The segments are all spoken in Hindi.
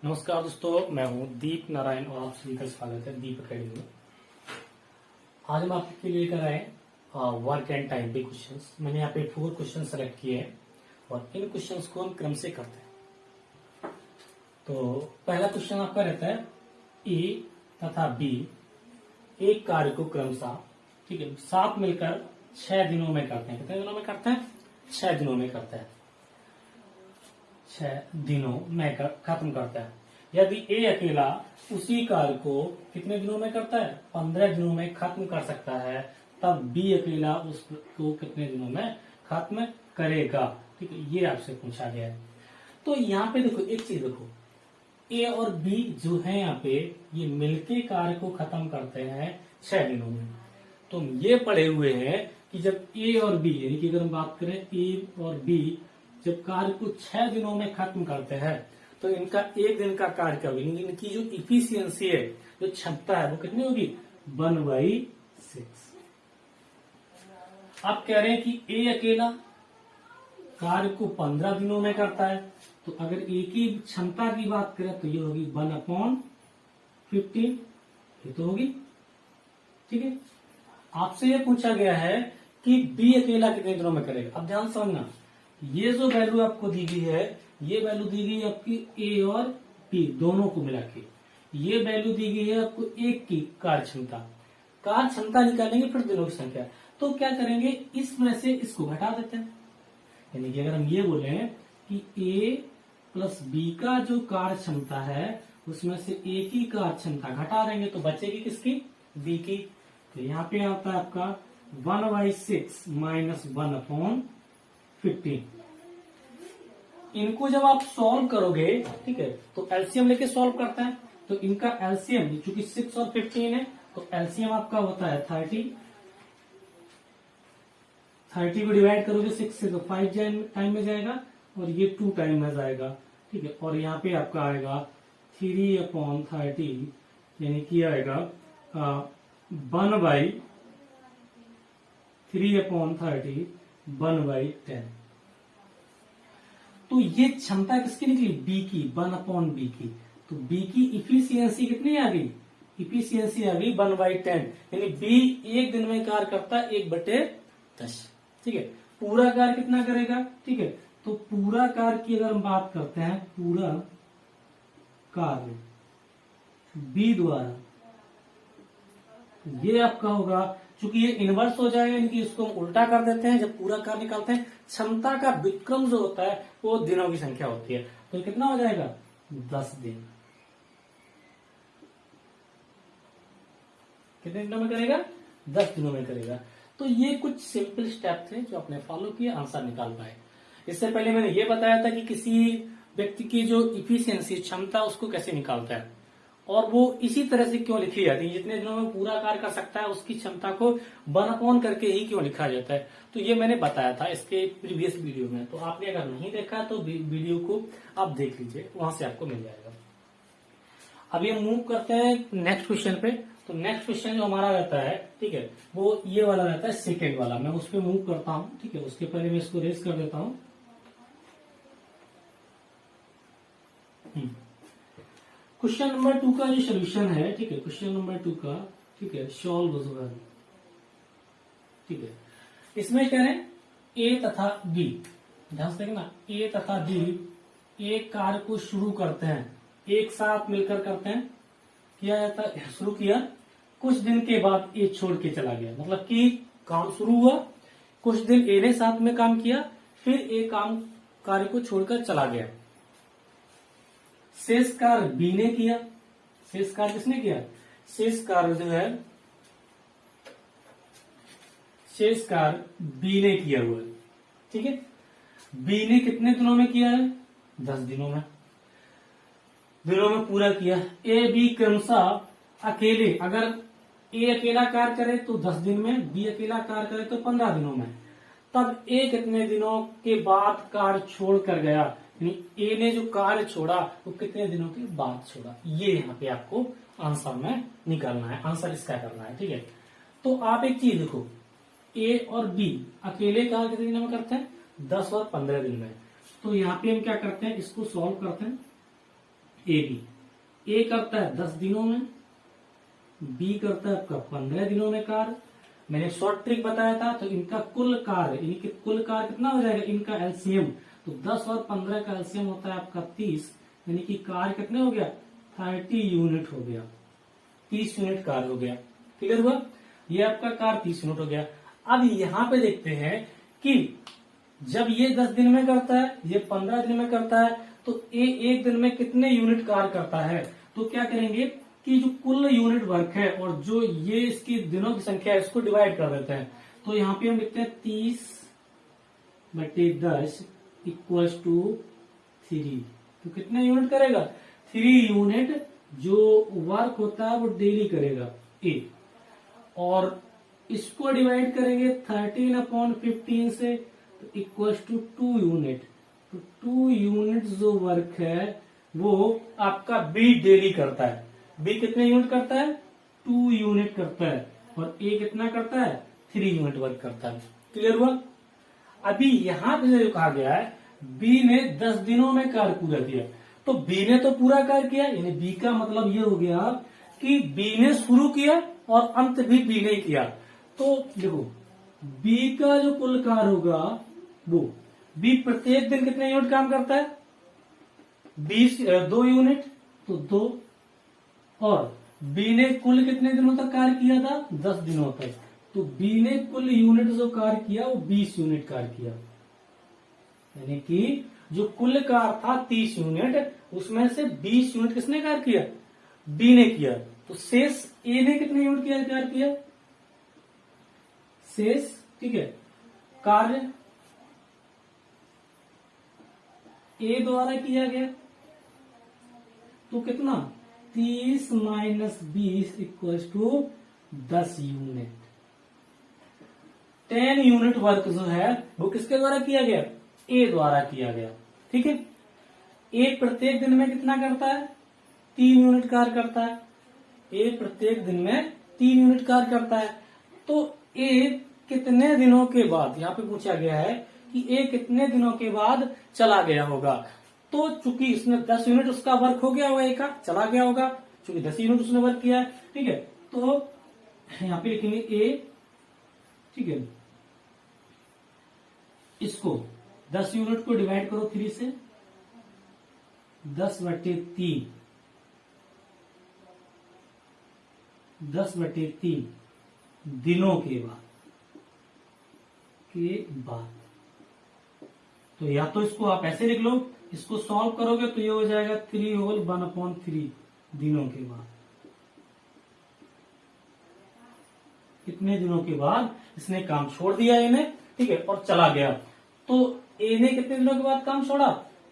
नमस्कार दोस्तों, मैं हूं दीप नारायण और आप सभी का स्वागत है दीप अकेडमी में। आज हम आपके लिए लेकर आए वर्क एंड टाइम पे क्वेश्चंस। मैंने यहाँ पे 4 क्वेश्चन सेलेक्ट किए हैं और इन क्वेश्चंस को हम क्रम से करते हैं। तो पहला क्वेश्चन आपका रहता है ए तथा बी एक कार्य को क्रमशः ठीक है साथ मिलकर 6 दिनों में करते हैं। कितने दिनों में करते हैं? 6 दिनों में करते हैं। 6 दिनों में खत्म करता है। यदि ए अकेला उसी कार्य को कितने दिनों में करता है? 15 दिनों में खत्म कर सकता है, तब बी अकेला उसको कितने दिनों में खत्म करेगा? ठीक है, ये आपसे पूछा गया है। तो यहाँ पे देखो, एक चीज देखो, ए और बी जो है यहाँ पे ये मिलके कार्य को खत्म करते हैं 6 दिनों में। तो हम ये पढ़े हुए हैं कि जब ए और बी यानी कि अगर हम बात करें ए और बी जब कार्य को 6 दिनों में खत्म करते हैं तो इनका एक दिन का कार्य क्या होगी? इनकी जो इफिशियंसी है, जो क्षमता है, वो कितनी होगी? 1/6। आप कह रहे हैं कि ए अकेला कार्य को 15 दिनों में करता है, तो अगर ए की क्षमता की बात करें तो ये होगी 1/15। ये तो होगी, ठीक है। आपसे ये पूछा गया है कि बी अकेला कितने दिनों में करेगा। अब ध्यान समझना, ये जो वैल्यू आपको दी गई है, ये वैल्यू दी गई है आपकी ए और बी दोनों को मिला के। ये वैल्यू दी गई है आपको एक की कार्य क्षमता निकालेंगे फिर दिनों की संख्या। तो क्या करेंगे, इस वजह से इसको घटा देते हैं। यानी कि अगर हम ये बोले कि ए प्लस बी का जो कार्य क्षमता है उसमें से ए की कार्य क्षमता घटा देंगे तो बचेगी किसकी? बी की। तो यहाँ पे आता है आपका 1/6 माइनस 1/15। इनको जब आप सॉल्व करोगे, ठीक है, तो एलसीएम लेके सॉल्व करते हैं। तो इनका एलसीएम चूंकि 6 और 15 है तो एलसीएम आपका होता है 30। 30 को डिवाइड करोगे 6 से तो 5 टाइम में जाएगा और ये 2 टाइम में जाएगा, ठीक है। और यहाँ पे आपका आएगा 3/30 यानी कि आएगा 1/3/30 1/10। तो ये क्षमता किसकी निकली? बी की, 1/b की। तो बी की इफिशियंसी कितनी आ गई? इफिशियंसी आ गई 1/10। यानी बी एक दिन में कार्य करता है 1/10, ठीक है। पूरा कार्य कितना करेगा? ठीक है, तो पूरा कार्य की अगर हम बात करते हैं, पूरा कार्य बी द्वारा, ये आपका होगा, चूंकि ये इनवर्स हो जाएगा, यानी कि इसको हम उल्टा कर देते हैं। जब पूरा कार्य निकालते हैं, क्षमता का व्युत्क्रम जो होता है वो दिनों की संख्या होती है। तो कितना हो जाएगा? 10 दिन। कितने दिनों में करेगा? 10 दिनों में करेगा। तो ये कुछ सिंपल स्टेप थे जो आपने फॉलो किए, आंसर निकाल पाए। इससे पहले मैंने ये बताया था कि किसी व्यक्ति की जो इफिशियंसी क्षमता उसको कैसे निकालता है और वो इसी तरह से क्यों लिखी जाती है। जितने दिनों में पूरा कार्य कर सकता है उसकी क्षमता को 1/, करके ही क्यों लिखा जाता है। तो ये मैंने बताया था इसके प्रीवियस वीडियो में। तो आपने अगर नहीं देखा तो वीडियो को आप देख लीजिए, वहां से आपको मिल जाएगा। अभी हम मूव करते हैं नेक्स्ट क्वेश्चन पे। तो नेक्स्ट क्वेश्चन जो हमारा रहता है, ठीक है, वो ये वाला रहता है, सेकेंड वाला। मैं उस पर मूव करता हूँ, ठीक है। उसके पहले मैं इसको रेस कर देता हूँ। क्वेश्चन नंबर 2 का जो सोल्यूशन है, ठीक है, क्वेश्चन नंबर 2 का, ठीक है, सॉल्व होगा, ठीक है। इसमें कह रहे हैं ए तथा बी, ध्यान से देखना, ए तथा बी एक कार्य को शुरू करते हैं, एक साथ मिलकर करते हैं। किया जाता है, शुरू किया, कुछ दिन के बाद ए छोड़ के चला गया। मतलब कि काम शुरू हुआ, कुछ दिन ए ने साथ में काम किया, फिर ए कार्य को छोड़कर चला गया। शेष कार्य बी ने किया। शेष कार्य किसने किया? शेष कार्य जो है, शेष कार्य बी ने किया हुआ है, ठीक है। बी ने कितने दिनों में किया है? 10 दिनों में पूरा किया। ए बी क्रमशः अकेले, अगर ए अकेला कार्य करे तो 10 दिन में, बी अकेला कार्य करे तो 15 दिनों में। तब ए कितने दिनों के बाद कार्य छोड़ कर गया, यानी ए ने जो कार्य छोड़ा वो कितने दिनों के बाद छोड़ा। ये यहाँ पे आपको आंसर में निकालना है, आंसर इसका करना है, ठीक है। तो आप एक चीज देखो, ए और बी अकेले कार्य कितने दिनों में करते हैं? 10 और 15 दिन में। तो यहाँ पे हम क्या करते हैं, इसको सॉल्व करते हैं। A B. ए करता है 10 दिनों में, बी करता है आपका 15 दिनों में कार्य। मैंने शॉर्ट ट्रिक बताया था, तो इनका कुल कार्य, इनके कुल कार्य कितना हो जाएगा, इनका एलसीएम, तो 10 और 15 का एलसीएम होता है आपका 30, यानी कि कार्य कितने हो गया, 30 यूनिट हो गया, 30 यूनिट कार्य हो गया। क्लियर हुआ, ये आपका कार्य 30 यूनिट हो गया। अब यहाँ पे देखते हैं कि जब ये 10 दिन में करता है, ये 15 दिन में करता है, तो ये एक दिन में कितने यूनिट कार्य करता है। तो क्या करेंगे कि जो कुल यूनिट वर्क है और जो ये इसकी दिनों की संख्या है, इसको डिवाइड कर देते हैं। तो यहाँ पे हम लिखते हैं 30/10 इक्वल टू 3। तो कितने यूनिट करेगा, 3 यूनिट जो वर्क होता है वो डेली करेगा ए। और इसको डिवाइड करेंगे 13/15 से, तो इक्वल टू 2 यूनिट। तो 2 यूनिट जो वर्क है वो आपका बी डेली करता है। बी कितने यूनिट करता है, 2 यूनिट करता है, और ए कितना करता है, 3 यूनिट वर्क करता है। क्लियर हुआ। अभी यहां पे जो कहा गया है, बी ने 10 दिनों में कार्य पूरा किया, तो बी ने तो पूरा कार्य किया, यानी बी का मतलब ये हो गया कि बी ने शुरू किया और अंत भी बी ने किया। तो देखो बी का जो कुल कार्य होगा वो, बी प्रत्येक दिन कितने यूनिट काम करता है, 2 यूनिट, तो 2, और बी ने कुल कितने दिनों तक कार्य किया था, 10 दिनों तक, तो बी ने कुल यूनिट जो कार्य किया वो 20 यूनिट कार्य किया। यानी कि जो कुल कार्य था 30 यूनिट, उसमें से 20 यूनिट किसने कार्य किया, बी ने किया। तो शेष ए ने कितने यूनिट किया कार्य किया, शेष, ठीक है, कार्य ए द्वारा किया गया, तो कितना, 30 - 20 equal to 10 unit. 10 unit work जो है वो किसके द्वारा किया गया, ए द्वारा किया गया। ठीक है, ए प्रत्येक दिन में कितना करता है, 3 यूनिट कार्य करता है। ए प्रत्येक दिन में 3 यूनिट कार्य करता है। तो ए कितने दिनों के बाद, यहाँ पे पूछा गया है कि ए कितने दिनों के बाद चला गया होगा। तो चूंकि इसने 10 यूनिट उसका वर्क हो गया होगा, ए का चला गया होगा, चूंकि 10 यूनिट उसने वर्क किया है। ठीक है, तो यहाँ पे लिखेंगे ए, ठीक है, इसको 10 यूनिट को डिवाइड करो 3 से, 10/3, 10/3 दिनों के बाद, तो या तो इसको आप ऐसे लिख लो, इसको सॉल्व करोगे तो ये हो जाएगा 3 होल 1/3 दिनों के बाद। कितने दिनों के बाद इसने काम छोड़ दिया इन्हें, ठीक है, और चला गया। तो ए ने कितने दिनों के बाद काम छोड़ा,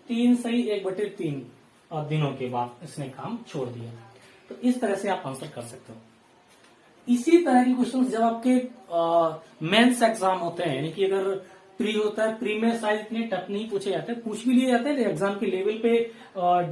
3 सही 1/3 दिनों के बाद इसने काम छोड़ दिया। तो इस तरह से आप आंसर कर सकते हो। इसी तरह के क्वेश्चन जब आपके मेंस एग्जाम होते हैं, यानी कि अगर प्री होता है, प्री में शायद इतने टफ नहीं पूछे जाते, पूछ भी लिए जाते हैं, एग्जाम के लेवल पे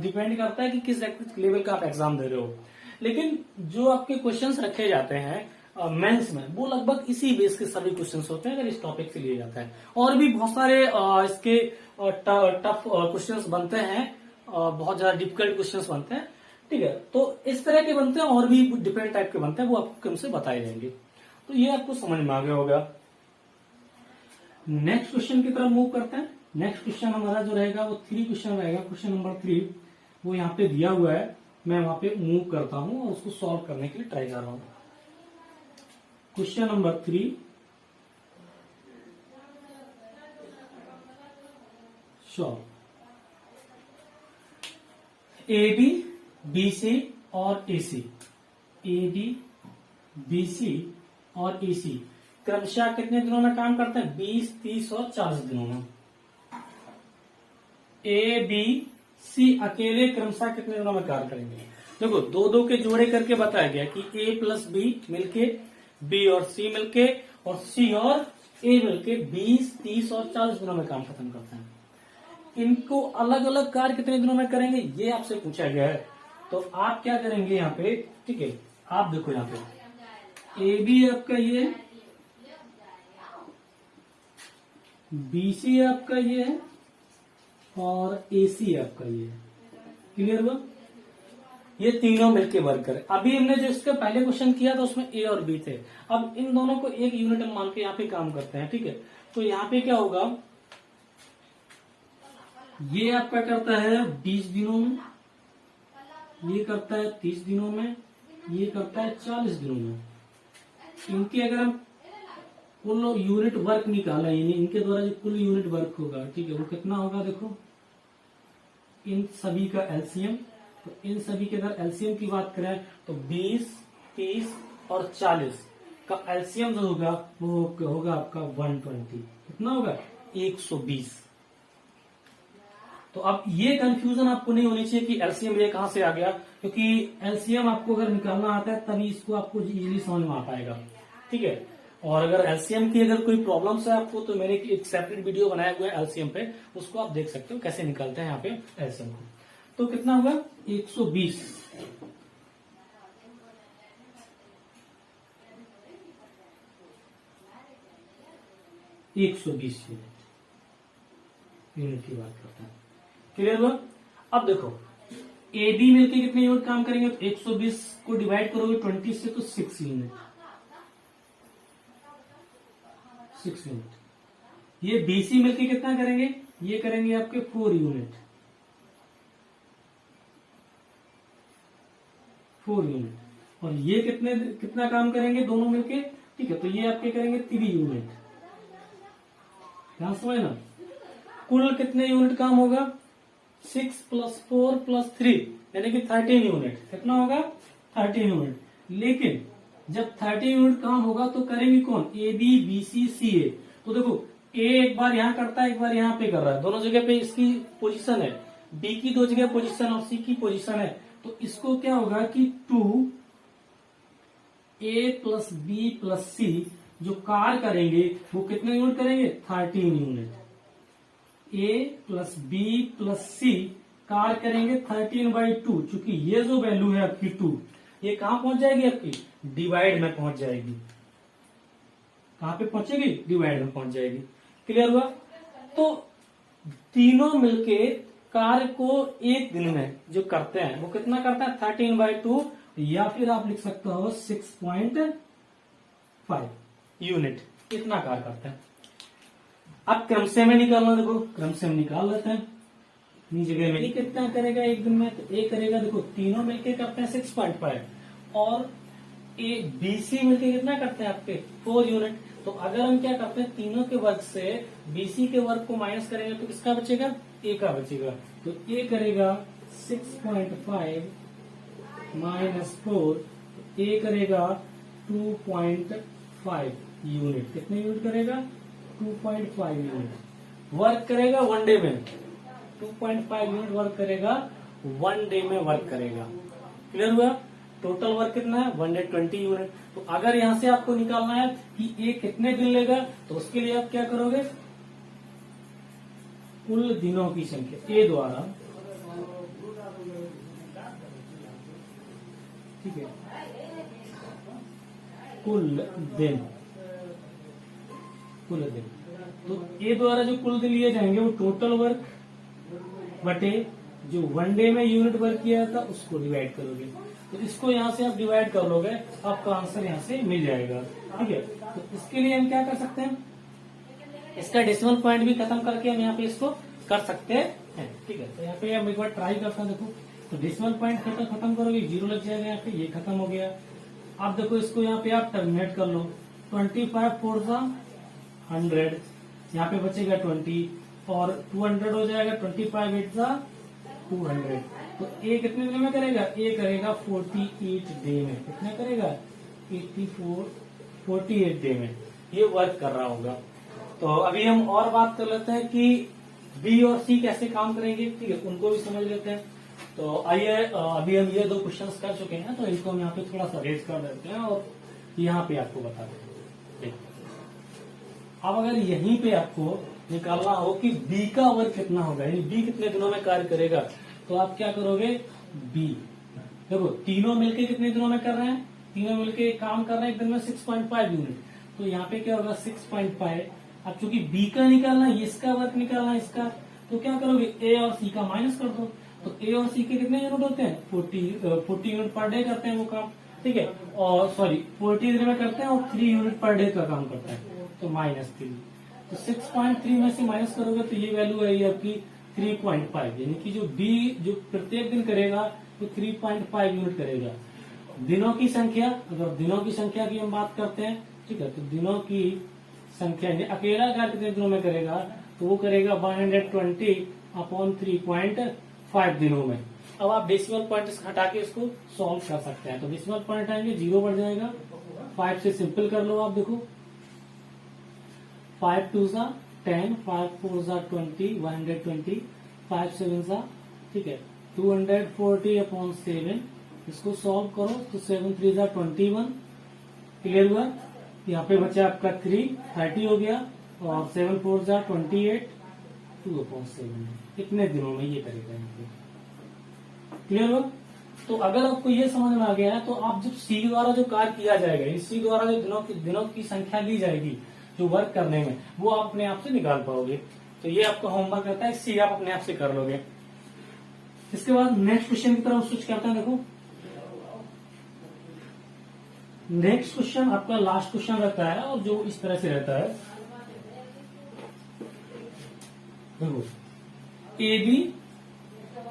डिपेंड करता है कि किस लेवल का आप एग्जाम दे रहे हो। लेकिन जो आपके क्वेश्चंस रखे जाते हैं मेंस में, वो लगभग इसी बेस के सभी क्वेश्चंस होते हैं, अगर इस टॉपिक से लिए जाते हैं। और भी बहुत सारे इसके टफ क्वेश्चंस बनते हैं, बहुत ज्यादा डिफिकल्ट क्वेश्चंस बनते हैं। ठीक है, तो इस तरह के बनते हैं, और भी डिफरेंट टाइप के बनते हैं, वो आपको हमसे बताए जाएंगे। तो ये आपको समझ में आ गया होगा। नेक्स्ट क्वेश्चन की तरफ मूव करते हैं। नेक्स्ट क्वेश्चन हमारा जो रहेगा वो 3 क्वेश्चन रहेगा। क्वेश्चन नंबर 3 वो यहाँ पे दिया हुआ है, मैं वहां पे मूव करता हूं और उसको सॉल्व करने के लिए ट्राई कर रहा हूं। Question number 3, solve. A B B C और A C, A B B C और ए सी क्रमशः कितने दिनों में काम करते हैं, 20, 30 और 40 दिनों में। ए बी सी अकेले क्रमशः कितने दिनों में कार्य करेंगे। देखो 2-2 के जोड़े करके बताया गया कि ए प्लस बी मिलके, बी और सी मिलके, और सी और ए मिलके 20, 30 और 40 दिनों में काम खत्म करते हैं। इनको अलग अलग कार्य कितने दिनों में करेंगे, ये आपसे पूछा गया है। तो आप क्या करेंगे यहाँ पे, ठीक है, आप देखो यहाँ पे ए बी आपका ये, बी सी आपका ये है, और ए सी आपका ये है। क्लियर हुआ। ये तीनों मिलके वर्क करे। अभी हमने जो इसका पहले क्वेश्चन किया था उसमें ए और बी थे, अब इन दोनों को एक यूनिट हम मान के यहाँ पे काम करते हैं, ठीक है। तो यहाँ पे क्या होगा, ये आपका करता है 20 दिनों में, ये करता है 30 दिनों में, ये करता है 40 दिनों में। इनके अगर हम कुल यूनिट वर्क निकाला, यानी इनके द्वारा जो कुल यूनिट वर्क होगा, ठीक है, वो कितना होगा, देखो इन सभी का एलसीएम। तो इन सभी के अगर एलसीएम की बात करें तो 20, 30 और 40 का एलसीएम जो होगा वो होगा आपका 120। कितना होगा, 120। तो अब ये कंफ्यूजन आपको नहीं होनी चाहिए कि एलसीएम ये कहां से आ गया, क्योंकि एलसीएम आपको अगर निकालना आता है तभी इसको आपको इजीली समझ में आ पाएगा, ठीक है। और अगर एलसीएम की अगर कोई प्रॉब्लम्स है आपको, तो मैंने एक सेपरेट वीडियो बनाया हुआ है एलसीएम पे, उसको आप देख सकते हो कैसे निकालते हैं यहाँ पे एलसीएम को। तो कितना होगा, 120। यूनिट की बात करते हैं, क्लियर हुआ। अब देखो ए बी मिलकर कितने यूनिट काम करेंगे, तो 120 को डिवाइड करोगे 20 से तो 6 यूनिट, 6 यूनिट। ये बीसी मिलकर कितना करेंगे, ये करेंगे आपके 4 यूनिट, 4 यूनिट। और ये कितना काम करेंगे दोनों मिलके, ठीक है, तो ये आपके करेंगे 3 यूनिट। ध्यान समझ ना, कुल कितने यूनिट काम होगा, 6 + 4 + 3 यानी कि 13 यूनिट। कितना होगा, 13 यूनिट। लेकिन जब 13 यूनिट काम होगा तो करेंगे कौन, ए बी, बी सी, सी ए। तो देखो ए एक बार यहां करता है, एक बार यहां पे कर रहा है, दोनों जगह पे इसकी पोजीशन है, बी की 2 जगह पोजीशन और सी की पोजीशन है। तो इसको क्या होगा कि 2 A + B + C जो कार करेंगे वो कितने यूनिट करेंगे, 13 unit. A + B + C car करेंगे 13/2, चूंकि ये जो वैल्यू है आपकी 2, ये कहां पहुंच जाएगी, आपकी डिवाइड में पहुंच जाएगी। कहां पे पहुंचेगी, डिवाइड में पहुंच जाएगी। क्लियर हुआ। तो तीनों मिलके कार्य को एक दिन में जो करते हैं वो कितना करता है, 13/2, या फिर आप लिख सकते हो 6.5 यूनिट, इतना कार्य करते हैं। अब क्रमशः में निकालना, देखो क्रमशः में निकाल लेते हैं। इतनी जगह में कितना करेगा एक दिन में, तो ए करेगा, देखो तीनों मिलके करते हैं 6.5 और ए बीसी मिलके कितना करते हैं आपके 4 यूनिट। तो अगर हम क्या करते हैं, तीनों के वर्ग से बीसी के वर्ग को माइनस करेंगे तो किसका बचेगा, ए का बचेगा। तो ए करेगा 6.5 - 4, ए करेगा 2.5 यूनिट। कितने यूनिट करेगा, 2.5 यूनिट वर्क करेगा 1 डे में। 2.5 यूनिट वर्क करेगा 1 डे में वर्क करेगा। क्लियर हुआ। टोटल वर्क कितना है, 120 यूनिट। तो अगर यहां से आपको निकालना है कि ए कितने दिन लेगा, तो उसके लिए आप क्या करोगे, कुल दिनों की संख्या ए द्वारा, ठीक है, कुल दिन, तो ए द्वारा जो कुल दिन लिए जाएंगे वो टोटल वर्क बटे जो 1 डे में यूनिट वर्क किया था उसको डिवाइड करोगे। तो इसको यहां से आप डिवाइड कर लोगे, आपका आंसर यहां से मिल जाएगा। ठीक है, तो इसके लिए हम क्या कर सकते हैं, इसका डेसिमल पॉइंट भी खत्म करके हम यहाँ पे इसको कर सकते हैं। ठीक है, तो यहाँ पे हम एक बार ट्राई करते हैं। देखो, तो डेसिमल पॉइंट खत्म करोगे, 0 लग जाएगा यहाँ पे, ये खत्म हो गया। अब देखो इसको यहाँ पे आप टर्मिनेट कर लो, 25 4 100, यहाँ पे बचेगा 20 और 200 हो जाएगा, 25 8 200। तो ए कितने दिन में करेगा, ए करेगा 48 डे में। कितना करेगा, 48 डे में ये वर्क कर रहा होगा। तो अभी हम और बात कर लेते हैं कि बी और सी कैसे काम करेंगे। ठीक है, उनको भी समझ लेते हैं। तो आइए, अभी हम ये 2 क्वेश्चंस कर चुके हैं, तो इनको हम यहाँ पे थोड़ा सा रेज कर देते हैं और यहाँ पे आपको बता देते हैं। अब अगर यहीं पे आपको निकालना हो कि बी का वर्क कितना होगा, यानी बी कितने दिनों में कार्य करेगा, तो आप क्या करोगे, बी देखो तीनों मिलके कितने दिनों में कर रहे हैं, तीनों मिलके काम कर रहे हैं एक दिन में 6.5 यूनिट। तो यहाँ पे क्या होगा 6.5। अब चूंकि बी का निकालना है, इसका वर्क निकालना है इसका, तो क्या करोगे, ए और सी का माइनस कर दो। तो ए और सी के कितने यूनिट होते हैं? 40 यूनिट पर डे करते हैं वो काम, ठीक है। और सॉरी 40 दिन में करते हैं और 3 यूनिट पर डे का काम करता है, तो -3। तो 6.3 में से माइनस करोगे तो ये वैल्यू है आपकी 3.5, यानी कि जो बी जो प्रत्येक दिन करेगा तो 3.5 यूनिट करेगा। दिनों की संख्या, अगर दिनों की संख्या की हम बात करते हैं, ठीक है, तो दिनों की संख्या अकेला कार्य कितने दिनों में करेगा? तो वो करेगा 120/3.5 दिनों में। अब आप डेसिमल पॉइंट हटा के इसको सॉल्व कर सकते हैं। तो डेसिमल पॉइंट आएंगे, 0 बढ़ जाएगा, 5 से सिंपल कर लो आप, देखो 5 2 10, 5 4 20, 120, 5 7, ठीक है, 240/7। इसको सॉल्व करो तो 7 3 21, क्लियर हुआ। यहाँ पे बचा आपका 30 हो गया, और 7 4 28, 2/7। कितने दिनों में ये करेगा यहाँ पे, क्लियर हुआ। तो अगर आपको ये समझ में आ गया है तो आप जब सी द्वारा जो कार्य किया जाएगा, इस सी द्वारा जो दिनों की संख्या ली जाएगी जो वर्क करने में, वो आप अपने आप से निकाल पाओगे। तो ये आपका होमवर्क रहता है, सी आप अपने आप से कर लोगे। इसके बाद नेक्स्ट क्वेश्चन की तरफ स्विच करते हैं। देखो नेक्स्ट क्वेश्चन आपका लास्ट क्वेश्चन रहता है, और जो इस तरह से रहता है, देखो ए बी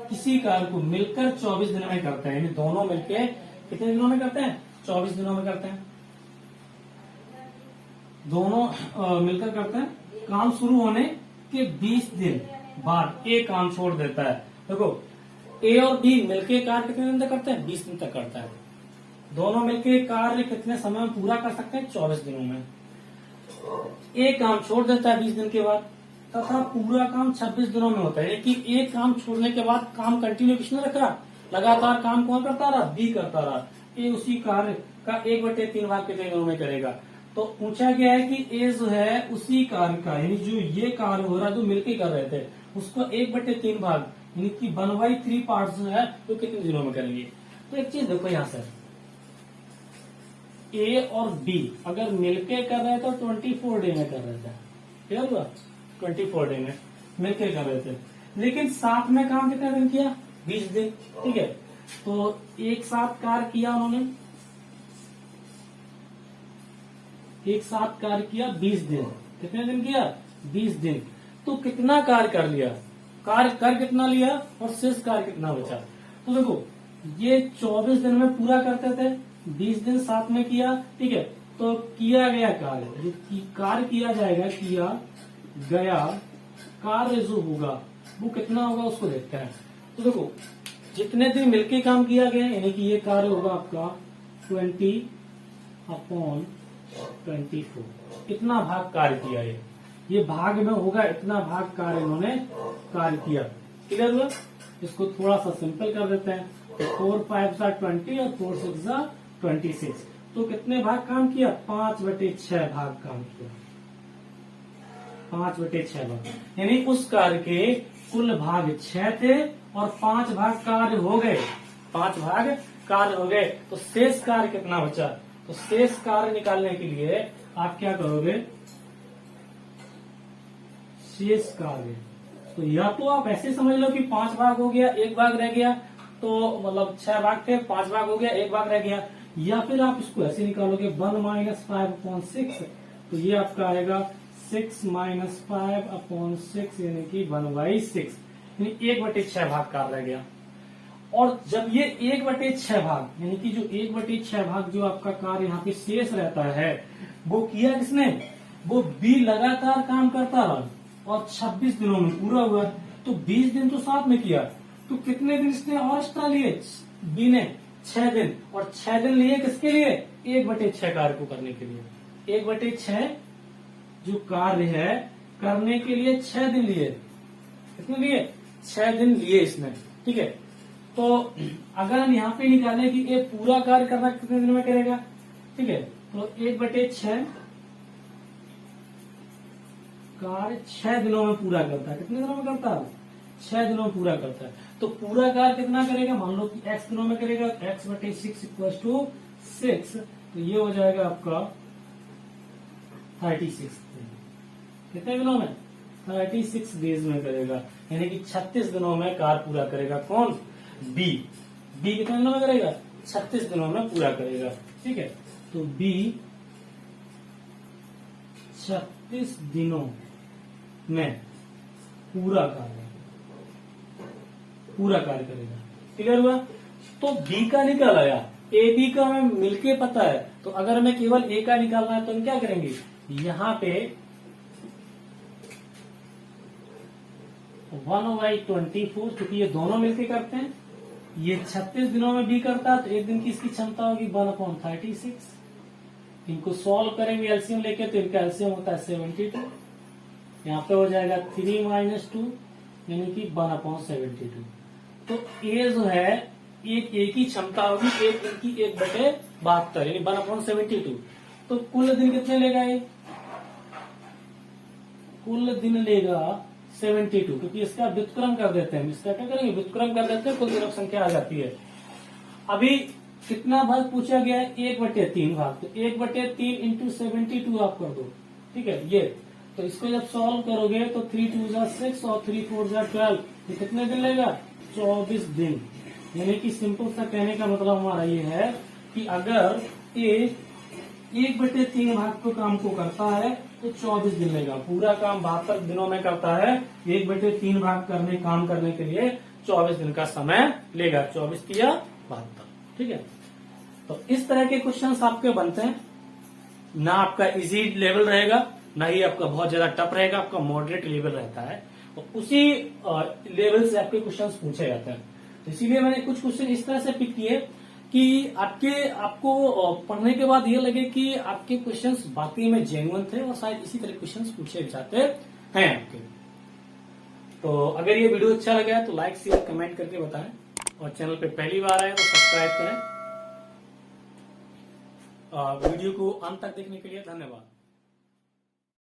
किसी कार्य को मिलकर 24 दिनों में करते हैं, यानी दोनों मिलकर कितने दिनों में करते हैं? 24 दिनों में करते हैं। दोनों मिलकर करते हैं। काम शुरू होने के 20 दिन बाद ए काम छोड़ देता है। देखो ए और बी मिलकर कार्य कितने दिन तक करते हैं? 20 दिन तक करता है। दोनों मिलकर कार्य कितने समय में पूरा कर सकते हैं? 24 दिनों में। ए काम छोड़ देता है 20 दिन के बाद, तथा पूरा काम 26 दिनों में होता है। कि एक काम छोड़ने के बाद काम कंटिन्यू किसने रखा? लगातार काम कौन करता रहा? बी करता रहा। ए उसी कार्य का 1/3 भाग कितने दिनों में करेगा? तो पूछा गया है कि ए जो है उसी कार्य का, यानी जो ये कार्य हो रहा है जो मिलकर कर रहे थे, उसको 1/3 भाग, यानी कि 1/3 पार्ट जो है वो कितने दिनों में करेंगे। तो एक चीज देखो यहाँ से, ए और बी अगर मिलके कर रहे थे तो 24 डे में कर रहे थे, क्लियर हुआ? 24 डे में मिलके कर रहे थे, लेकिन साथ में काम कितने दिन किया? 20 दिन, ठीक है। तो एक साथ कार्य किया उन्होंने, एक साथ कार्य किया 20 दिन। कितने दिन किया? 20 दिन। तो कितना कार्य कर लिया? कार्य कर कितना लिया और शेष कार्य कितना बचा? तो देखो ये 24 दिन में पूरा करते थे, 20 दिन साथ में किया, ठीक है। तो किया गया कार्य, जो कार्य किया जाएगा, किया गया कार्य जो होगा वो कितना होगा उसको देखते हैं। तो देखो जितने दिन मिलके काम किया गया, यानी कि ये कार्य होगा आपका 20/24। इतना भाग कार्य किया, ये भाग में होगा, इतना भाग कार्य इन्होंने कार्य किया, क्लियर हुआ। इसको थोड़ा सा सिंपल कर देते हैं। तो 4 5 20 और 4 6 26। तो कितने भाग काम किया? 5/6 भाग काम किया, 5/6 भाग, यानी उस कार्य के कुल भाग 6 थे और 5 भाग कार्य हो गए, 5 भाग कार्य हो गए। तो शेष कार्य कितना बचा? तो शेष कार्य निकालने के लिए आप क्या करोगे? शेष कार्य, तो या तो आप ऐसे समझ लो कि 5 भाग हो गया, 1 भाग रह गया, तो मतलब 6 भाग थे, 5 भाग हो गया, 1 भाग रह गया। या फिर आप इसको ऐसे निकालोगे 1 - 5/6, तो ये आपका आएगा 6 - 5/6, यानी कि 1/6, यानी 1/6 भाग कार्य रह गया। और जब ये 1/6 भाग, यानी कि जो 1/6 भाग जो आपका कार्य यहाँ पे शेष रहता है, वो किया किसने? वो बी लगातार काम करता रहा और 26 दिनों में पूरा हुआ। तो 20 दिन तो साथ में किया, तो कितने दिन इसने और एक्स्ट्रा लिए? बी ने 6 दिन, और 6 दिन लिए किसके लिए? 1/6 कार्य को करने के लिए। 1/6 जो कार्य है करने के लिए 6 दिन लिए। कितने लिए? 6 दिन लिए इसने, ठीक है। तो अगर हम यहाँ पे निकालें कि ये पूरा कार्य करना कितने दिन में करेगा, ठीक है, तो 1/6 कार्य 6 दिनों में पूरा करता है। कितने दिनों में करता है? 6 दिनों में पूरा करता है। तो पूरा कार्य कितना करेगा? मान लो कि x दिनों में करेगा, x/6 = 6, तो ये हो जाएगा आपका 36 दिन। कितने दिनों में? 36 डेज में करेगा, यानी कि 36 दिनों में कार्य पूरा करेगा। कौन? बी। बी कितने दिनों में करेगा? 36 दिनों में पूरा करेगा। ठीक है, तो बी 36 दिनों में पूरा कार्य करेगा। क्लियर हुआ? तो बी का निकल आया, ए बी का हमें मिलके पता है, तो अगर हमें केवल ए का निकालना है तो हम क्या करेंगे, यहां पे 1/24, क्योंकि ये दोनों मिलके करते हैं, ये 36 दिनों में बी करता है, तो एक दिन की इसकी क्षमता होगी 1/36। इनको सॉल्व करेंगे एलसीएम लेके, तो इनका एलसीएम होता है 72। यहाँ पे हो जाएगा 3 - 2 यानी कि 1/72। तो ए जो है एक की क्षमता होगी, एक दिन की 1/72 यानी 1/72। तो कुल दिन कितने लेगा ये? कुल दिन लेगा 72, क्योंकि इसका व्युत्क्रम कर देते हैं। इसका क्या करेंगे? व्युत्क्रम कर देते हैं, कुल दिनों की संख्या आ जाती है। अभी कितना भाग पूछा गया है? 1/3 भाग। तो 1/3 इंटू 72 आप कर दो। ठीक है, ये तो इसको जब सॉल्व करोगे तो 3 2 6 और 3 4 12, ये कितने दिन लेगा? 24 दिन। यानी कि सिंपल सा कहने का मतलब हमारा ये है कि अगर ये 1/3 भाग को काम को करता है तो 24 दिन लेगा। पूरा काम 72 दिनों में करता है, 1/3 भाग काम करने के लिए 24 दिन का समय लेगा। 24 या 72। ठीक है, तो इस तरह के क्वेश्चंस आपके बनते हैं। ना आपका इजी लेवल रहेगा, ना ही आपका बहुत ज्यादा टफ रहेगा, आपका मॉडरेट लेवल रहता है। तो उसी लेवल से आपके क्वेश्चंस पूछे जाते हैं। तो इसीलिए मैंने कुछ क्वेश्चन इस तरह से पिक किए कि आपको पढ़ने के बाद ये लगे कि आपके क्वेश्चंस वाकई में जेन्युइन थे और शायद इसी तरह क्वेश्चंस पूछे जाते हैं आपके। तो अगर ये वीडियो अच्छा लगा है तो लाइक शेयर कमेंट करके बताएं, और चैनल पे पहली बार आए तो सब्सक्राइब करें। वीडियो को अंत तक देखने के लिए धन्यवाद।